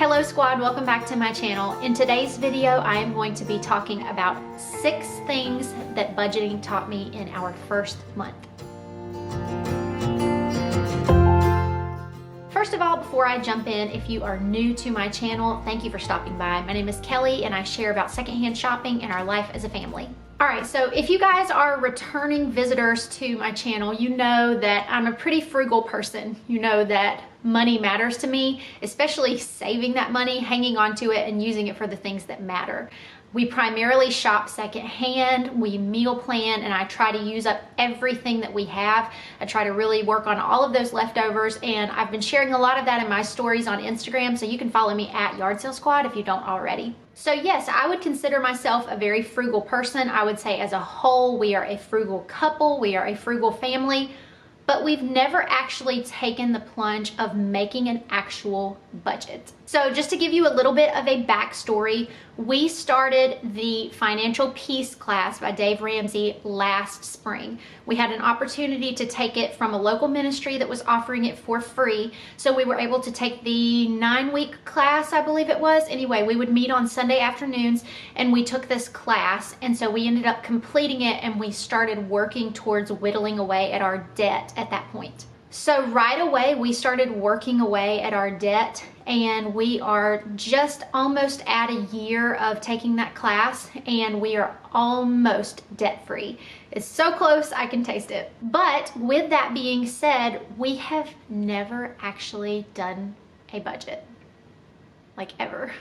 Hello squad, welcome back to my channel. In today's video, I am going to be talking about 6 things that budgeting taught me in our first month. First of all, before I jump in, if you are new to my channel, thank you for stopping by. My name is Kelly and I share about secondhand shopping and our life as a family. Alright, so if you guys are returning visitors to my channel, you know that I'm a pretty frugal person. You know that money matters to me, especially saving that money, hanging on to it, and using it for the things that matter. We primarily shop secondhand, we meal plan, and I try to use up everything that we have. I try to really work on all of those leftovers, and I've been sharing a lot of that in my stories on Instagram, so you can follow me at Yard Sale Squad if you don't already. So yes, I would consider myself a very frugal person. I would say as a whole, we are a frugal couple, we are a frugal family, but we've never actually taken the plunge of making an actual budget. So just to give you a little bit of a backstory, we started the Financial Peace class by Dave Ramsey last spring. We had an opportunity to take it from a local ministry that was offering it for free. So we were able to take the 9-week class, I believe it was. Anyway, we would meet on Sunday afternoons and we took this class. And so we ended up completing it and we started working towards whittling away at our debt at that point. So right away, we started working away at our debt and we are just almost at a year of taking that class and we are almost debt-free. It's so close, I can taste it. But with that being said, we have never actually done a budget, like ever.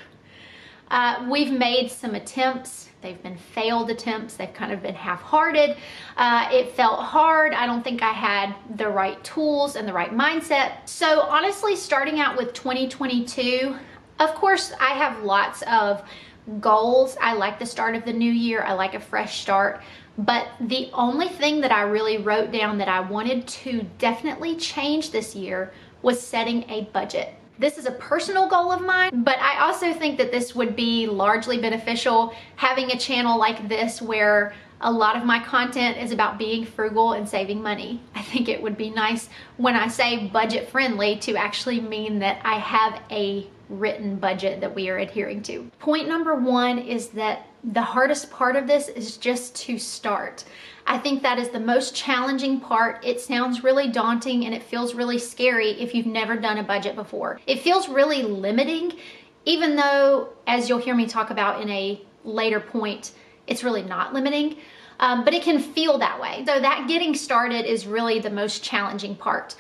We've made some attempts. They've been failed attempts. They've kind of been half-hearted. It felt hard. I don't think I had the right tools and the right mindset. So honestly, starting out with 2022, of course, I have lots of goals. I like the start of the new year. I like a fresh start. But the only thing that I really wrote down that I wanted to definitely change this year was setting a budget. This is a personal goal of mine, but I also think that this would be largely beneficial having a channel like this where a lot of my content is about being frugal and saving money. I think it would be nice when I say budget friendly to actually mean that I have a written budget that we are adhering to. Point number 1 is that the hardest part of this is just to start. I think that is the most challenging part. It sounds really daunting and it feels really scary if you've never done a budget before. It feels really limiting, even though, as you'll hear me talk about in a later point, it's really not limiting, but it can feel that way. So that getting started is really the most challenging part.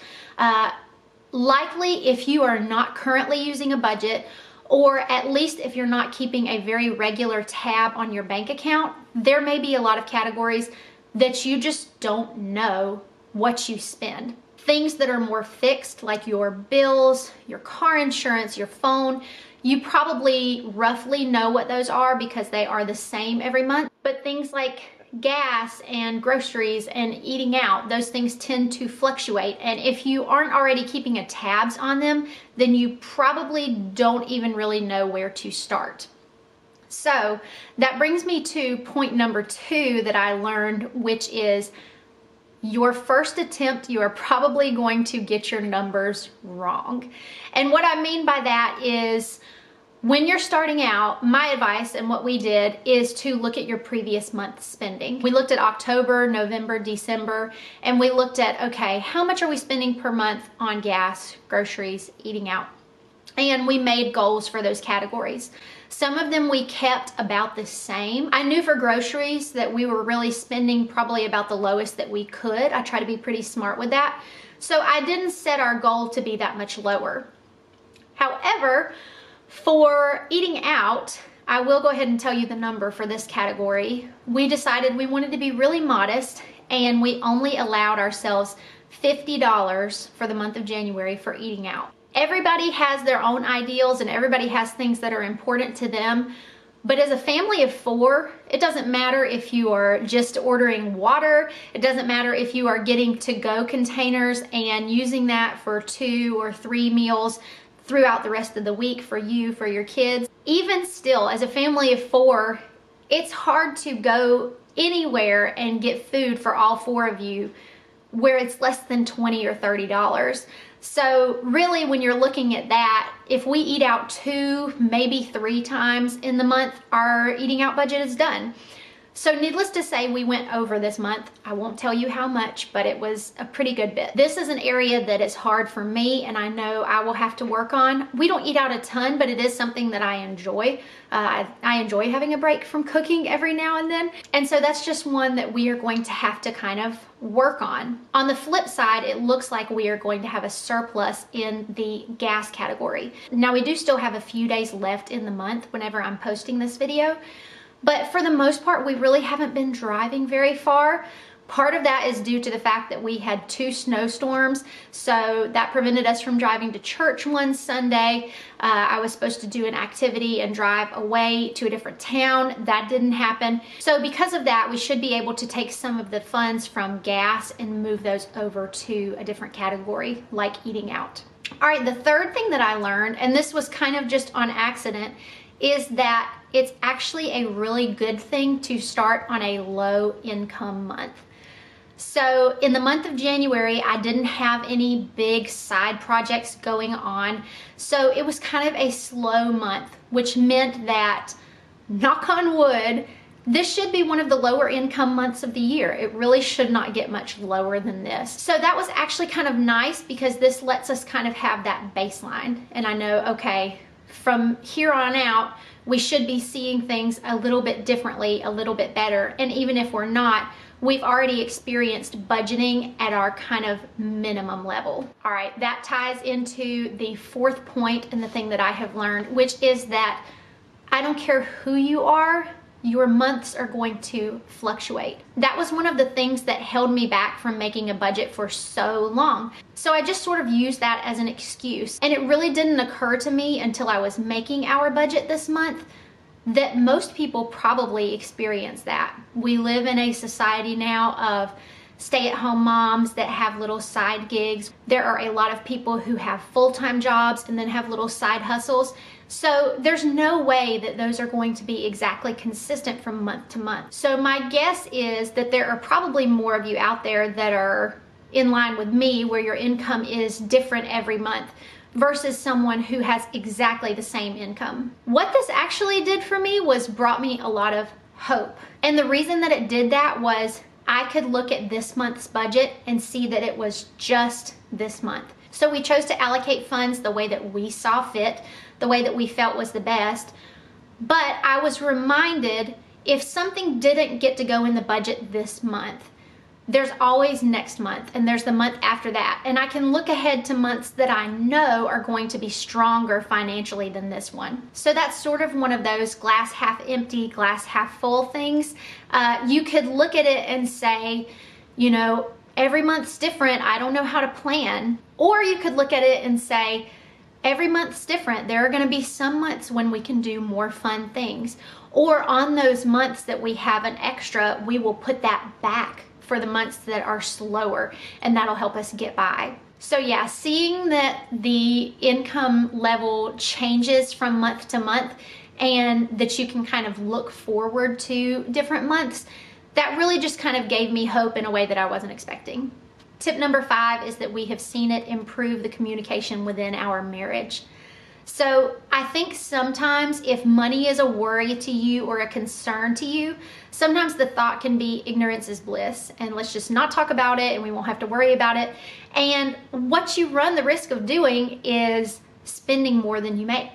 Likely, if you are not currently using a budget, or at least if you're not keeping a very regular tab on your bank account, there may be a lot of categories that you just don't know what you spend. Things that are more fixed, like your bills, your car insurance, your phone, you probably roughly know what those are because they are the same every month. But things like gas and groceries and eating out, those things tend to fluctuate. And if you aren't already keeping a tabs on them, then you probably don't even really know where to start. So that brings me to point number 2 that I learned, which is your first attempt, you are probably going to get your numbers wrong. And what I mean by that is when you're starting out, my advice and what we did is to look at your previous month's spending. We looked at October, November, December, and we looked at, okay, how much are we spending per month on gas, groceries, eating out? And we made goals for those categories. Some of them we kept about the same. I knew for groceries that we were really spending probably about the lowest that we could. I try to be pretty smart with that. So I didn't set our goal to be that much lower. However, for eating out, I will go ahead and tell you the number for this category. We decided we wanted to be really modest and we only allowed ourselves $50 for the month of January for eating out. Everybody has their own ideals and everybody has things that are important to them. But as a family of 4, it doesn't matter if you are just ordering water. It doesn't matter if you are getting to-go containers and using that for 2 or 3 meals throughout the rest of the week for you, for your kids. Even still, as a family of 4, it's hard to go anywhere and get food for all 4 of you where it's less than $20 or $30. So really, when you're looking at that, if we eat out 2, maybe 3 times in the month, our eating out budget is done. So needless to say, we went over this month. I won't tell you how much, but it was a pretty good bit. This is an area that is hard for me, and I know I will have to work on. We don't eat out a ton, but it is something that I enjoy. I enjoy having a break from cooking every now and then. And so that's just one that we are going to have to kind of work on. On the flip side, it looks like we are going to have a surplus in the gas category. Now, we do still have a few days left in the month whenever I'm posting this video. But for the most part, we really haven't been driving very far. Part of that is due to the fact that we had 2 snowstorms, so that prevented us from driving to church one Sunday. I was supposed to do an activity and drive away to a different town. That didn't happen. So because of that, we should be able to take some of the funds from gas and move those over to a different category, like eating out. All right, the third thing that I learned, and this was kind of just on accident, is that it's actually a really good thing to start on a low income month. So in the month of January, I didn't have any big side projects going on. So it was kind of a slow month, which meant that, knock on wood, this should be one of the lower income months of the year. It really should not get much lower than this. So that was actually kind of nice because this lets us kind of have that baseline. And I know, okay, from here on out, we should be seeing things a little bit differently, a little bit better. And even if we're not, we've already experienced budgeting at our kind of minimum level. All right, that ties into the fourth point and the thing that I have learned, which is that I don't care who you are, your months are going to fluctuate. That was one of the things that held me back from making a budget for so long. So I just sort of used that as an excuse. And it really didn't occur to me until I was making our budget this month that most people probably experience that. We live in a society now of stay-at-home moms that have little side gigs. There are a lot of people who have full-time jobs and then have little side hustles. So there's no way that those are going to be exactly consistent from month to month. So my guess is that there are probably more of you out there that are in line with me where your income is different every month versus someone who has exactly the same income. What this actually did for me was brought me a lot of hope. And the reason that it did that was I could look at this month's budget and see that it was just this month. So we chose to allocate funds the way that we saw fit, the way that we felt was the best. But I was reminded if something didn't get to go in the budget this month, there's always next month and there's the month after that. And I can look ahead to months that I know are going to be stronger financially than this one. So that's sort of one of those glass half empty, glass half full things. You could look at it and say, you know, every month's different. I don't know how to plan. Or you could look at it and say, every month's different. There are going to be some months when we can do more fun things. Or on those months that we have an extra, we will put that back for the months that are slower, and that'll help us get by. So yeah, seeing that the income level changes from month to month and that you can kind of look forward to different months, that really just kind of gave me hope in a way that I wasn't expecting. Tip number 5 is that we have seen it improve the communication within our marriage. So I think sometimes if money is a worry to you or a concern to you, sometimes the thought can be ignorance is bliss, and let's just not talk about it and we won't have to worry about it. And what you run the risk of doing is spending more than you make.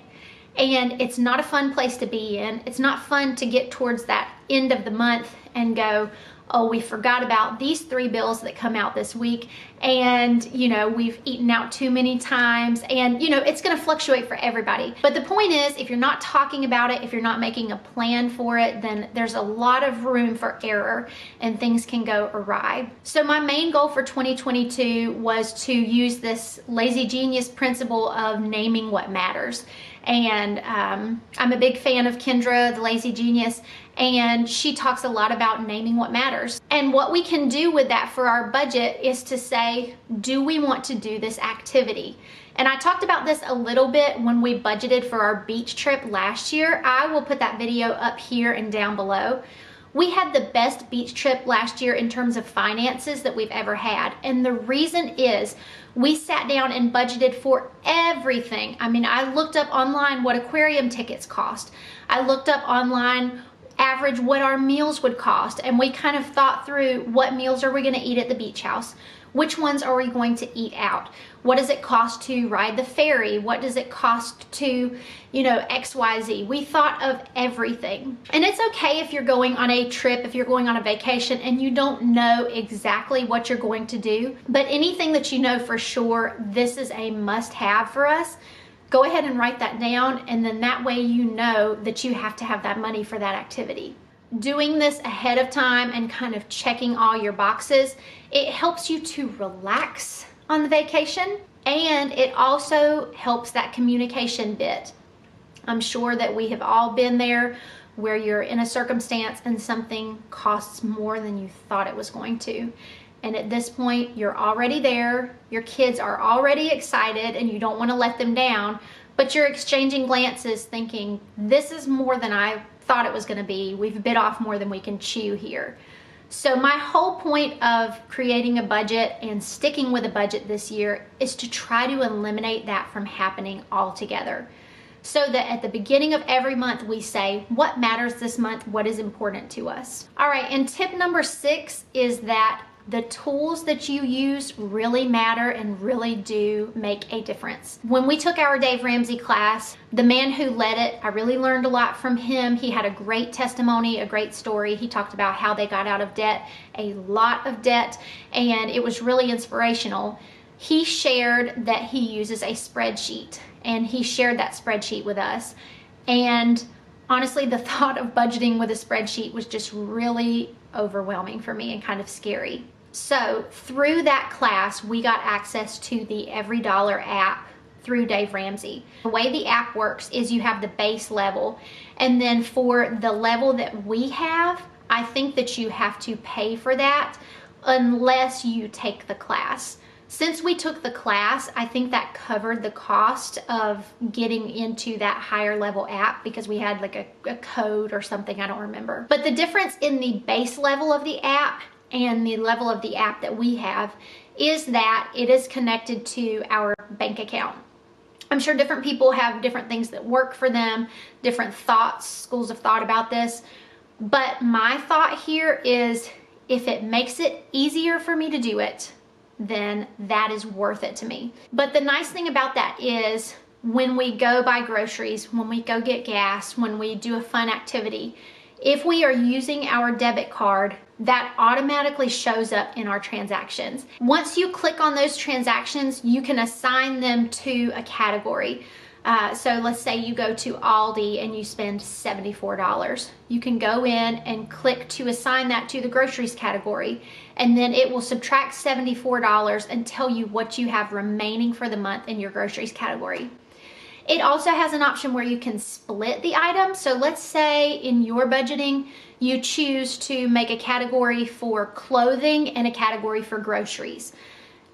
And it's not a fun place to be in. It's not fun to get towards that end of the month and go, oh, we forgot about these 3 bills that come out this week, and you know, we've eaten out too many times, and you know, it's going to fluctuate for everybody. But the point is, if you're not talking about it, if you're not making a plan for it, then there's a lot of room for error and things can go awry. So my main goal for 2022 was to use this lazy genius principle of naming what matters. And I'm a big fan of Kendra, the lazy genius, and she talks a lot about naming what matters. And what we can do with that for our budget is to say, do we want to do this activity? And I talked about this a little bit when we budgeted for our beach trip last year. I will put that video up here and down below. We had the best beach trip last year in terms of finances that we've ever had. And the reason is we sat down and budgeted for everything. I mean, I looked up online what aquarium tickets cost. I looked up online average what our meals would cost, and we kind of thought through what meals are we going to eat at the beach house, which ones are we going to eat out, what does it cost to ride the ferry, what does it cost to, you know, XYZ. We thought of everything. And it's okay if you're going on a trip, if you're going on a vacation and you don't know exactly what you're going to do, but anything that you know for sure this is a must-have for us, go ahead and write that down, and then that way you know that you have to have that money for that activity. Doing this ahead of time and kind of checking all your boxes, it helps you to relax on the vacation, and it also helps that communication bit. I'm sure that we have all been there where you're in a circumstance and something costs more than you thought it was going to. And at this point, you're already there, your kids are already excited, and you don't want to let them down, but you're exchanging glances thinking, this is more than I thought it was going to be. We've bit off more than we can chew here. So my whole point of creating a budget and sticking with a budget this year is to try to eliminate that from happening altogether. So that at the beginning of every month, we say, what matters this month? What is important to us? All right, and tip number 6 is that the tools that you use really matter and really do make a difference. When we took our Dave Ramsey class, the man who led it, I really learned a lot from him. He had a great testimony, a great story. He talked about how they got out of debt, a lot of debt, and it was really inspirational. He shared that he uses a spreadsheet, and he shared that spreadsheet with us. And honestly, the thought of budgeting with a spreadsheet was just really overwhelming for me and kind of scary. So through that class, we got access to the Every Dollar app through Dave Ramsey. The way the app works is you have the base level, and then for the level that we have, I think that you have to pay for that unless you take the class. Since we took the class, I think that covered the cost of getting into that higher level app because we had like a code or something, I don't remember. But the difference in the base level of the app and the level of the app that we have is that it is connected to our bank account. I'm sure different people have different things that work for them, different thoughts, schools of thought about this. But my thought here is if it makes it easier for me to do it, then that is worth it to me. But the nice thing about that is when we go buy groceries, when we go get gas, when we do a fun activity, if we are using our debit card, that automatically shows up in our transactions. Once you click on those transactions, you can assign them to a category. So let's say you go to Aldi and you spend $74. You can go in and click to assign that to the groceries category, and then it will subtract $74 and tell you what you have remaining for the month in your groceries category. It also has an option where you can split the item. So let's say in your budgeting, you choose to make a category for clothing and a category for groceries.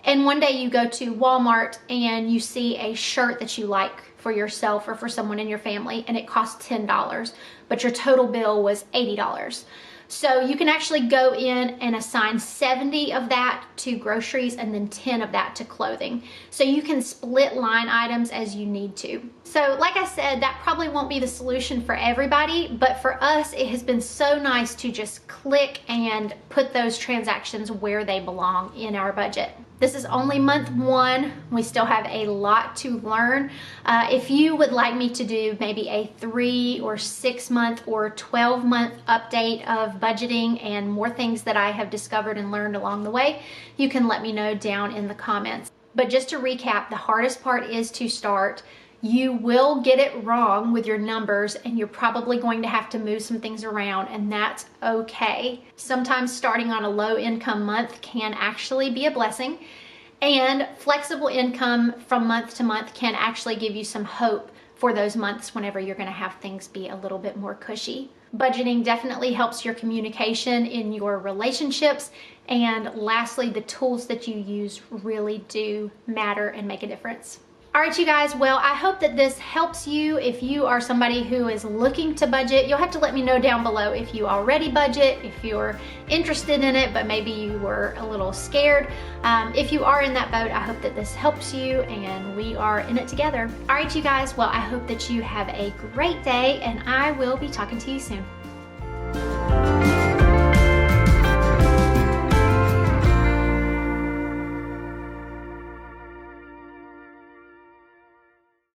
And one day you go to Walmart and you see a shirt that you like for yourself or for someone in your family, and it costs $10, but your total bill was $80. So you can actually go in and assign 70 of that to groceries and then 10 of that to clothing. So you can split line items as you need to. So like I said, that probably won't be the solution for everybody, but for us, it has been so nice to just click and put those transactions where they belong in our budget. This is only month 1. We still have a lot to learn. If you would like me to do maybe a 3 or 6 month or 12 month update of budgeting and more things that I have discovered and learned along the way, you can let me know down in the comments. But just to recap, the hardest part is to start. You will get it wrong with your numbers, and you're probably going to have to move some things around, and that's okay. Sometimes starting on a low income month can actually be a blessing, and flexible income from month to month can actually give you some hope for those months whenever you're going to have things be a little bit more cushy. Budgeting definitely helps your communication in your relationships, and lastly, the tools that you use really do matter and make a difference. All right, you guys, well, I hope that this helps you if you are somebody who is looking to budget. You'll have to let me know down below if you already budget, if you're interested in it, but maybe you were a little scared. If you are in that boat, I hope that this helps you and we are in it together. All right, you guys, well, I hope that you have a great day and I will be talking to you soon.